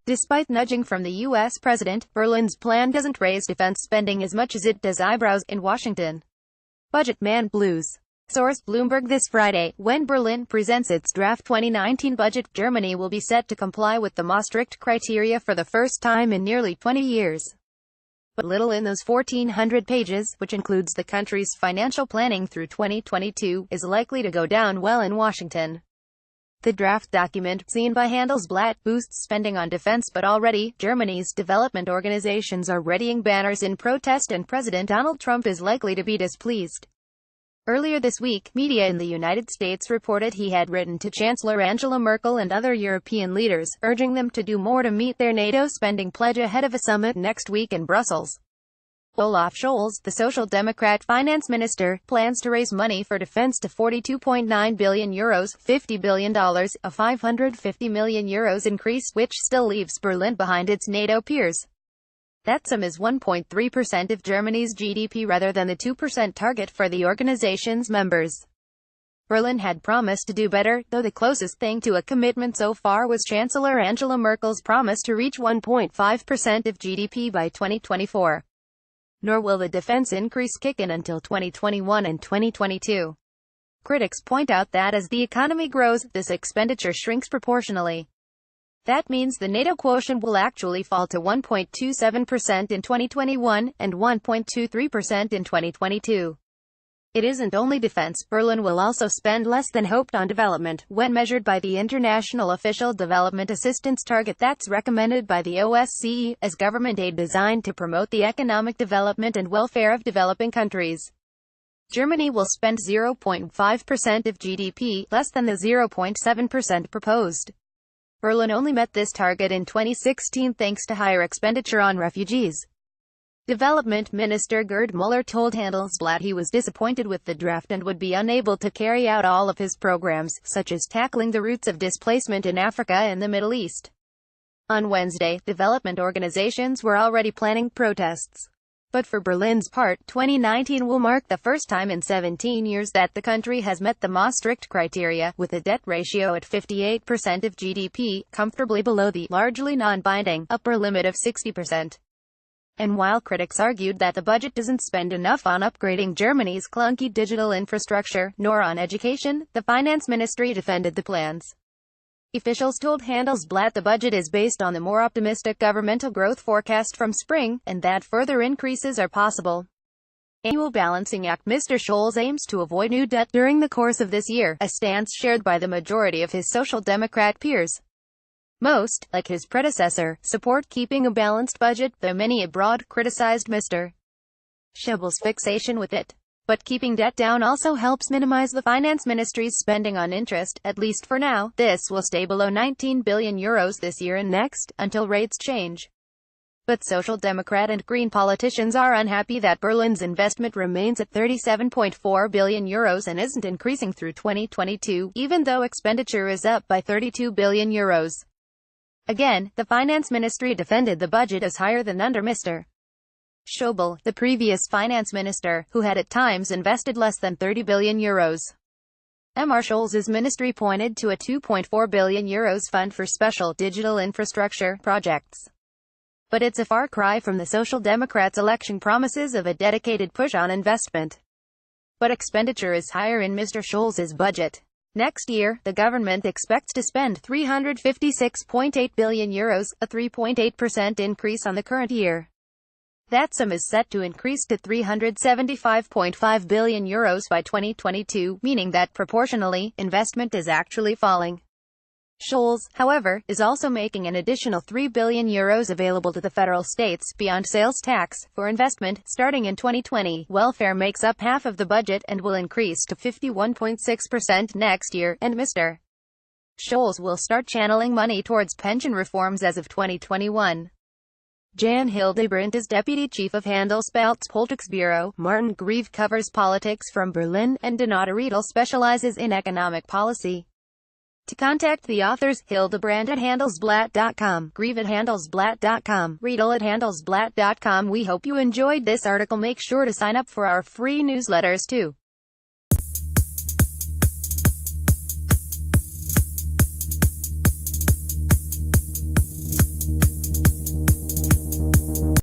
Despite nudging from the U.S. president, Berlin's plan doesn't raise defense spending as much as it does eyebrows in Washington. Budget man blues. Source: Bloomberg. This Friday, when Berlin presents its draft 2019 budget, Germany will be set to comply with the Maastricht criteria for the first time in nearly 20 years. But little in those 1,400 pages, which includes the country's financial planning through 2022, is likely to go down well in Washington. The draft document, seen by Handelsblatt, boosts spending on defense, but already, Germany's development organizations are readying banners in protest, and President Donald Trump is likely to be displeased. Earlier this week, media in the United States reported he had written to Chancellor Angela Merkel and other European leaders, urging them to do more to meet their NATO spending pledge ahead of a summit next week in Brussels. Olaf Scholz, the Social Democrat finance minister, plans to raise money for defense to €42.9 billion, $50 billion, a €550 million increase, which still leaves Berlin behind its NATO peers. That sum is 1.3% of Germany's GDP rather than the 2% target for the organization's members. Berlin had promised to do better, though the closest thing to a commitment so far was Chancellor Angela Merkel's promise to reach 1.5% of GDP by 2024. Nor will the defense increase kick in until 2021 and 2022. Critics point out that as the economy grows, this expenditure shrinks proportionally. That means the NATO quotient will actually fall to 1.27% in 2021, and 1.23% in 2022. It isn't only defense. Berlin will also spend less than hoped on development, when measured by the International Official Development Assistance Target that's recommended by the OSCE, as government aid designed to promote the economic development and welfare of developing countries. Germany will spend 0.5% of GDP, less than the 0.7% proposed. Berlin only met this target in 2016 thanks to higher expenditure on refugees. Development Minister Gerd Müller told Handelsblatt he was disappointed with the draft and would be unable to carry out all of his programs, such as tackling the roots of displacement in Africa and the Middle East. On Wednesday, development organizations were already planning protests. But for Berlin's part, 2019 will mark the first time in 17 years that the country has met the Maastricht criteria, with a debt ratio at 58% of GDP, comfortably below the largely non-binding upper limit of 60%. And while critics argued that the budget doesn't spend enough on upgrading Germany's clunky digital infrastructure, nor on education, the finance ministry defended the plans. Officials told Handelsblatt the budget is based on the more optimistic governmental growth forecast from spring, and that further increases are possible. Annual balancing act. Mr. Scholz aims to avoid new debt during the course of this year, a stance shared by the majority of his Social Democrat peers. Most, like his predecessor, support keeping a balanced budget, though many abroad criticized Mr. Scholz's fixation with it. But keeping debt down also helps minimize the finance ministry's spending on interest, at least for now. This will stay below €19 billion this year and next, until rates change. But Social Democrat and Green politicians are unhappy that Berlin's investment remains at €37.4 billion and isn't increasing through 2022, even though expenditure is up by €32 billion. Again, the finance ministry defended the budget as higher than under Mr. Schäuble, the previous finance minister, who had at times invested less than €30 billion. Mr. Scholz's ministry pointed to a €2.4 billion fund for special digital infrastructure projects. But it's a far cry from the Social Democrats' election promises of a dedicated push on investment. But expenditure is higher in Mr. Scholz's budget. Next year, the government expects to spend €356.8 billion, a 3.8% increase on the current year. That sum is set to increase to €375.5 billion by 2022, meaning that proportionally, investment is actually falling. Scholz, however, is also making an additional €3 billion available to the federal states, beyond sales tax, for investment. Starting in 2020, welfare makes up half of the budget, and will increase to 51.6% next year, and Mr. Scholz will start channeling money towards pension reforms as of 2021. Jan Hildebrandt is deputy chief of Handelsblatt's Politics Bureau. Martin Grieve covers politics from Berlin, and Donata Riedel specializes in economic policy. To contact the authors, Hildebrandt at Handelsblatt.com, Grieve at Handelsblatt.com, Riedel at Handelsblatt.com. We hope you enjoyed this article. Make sure to sign up for our free newsletters too.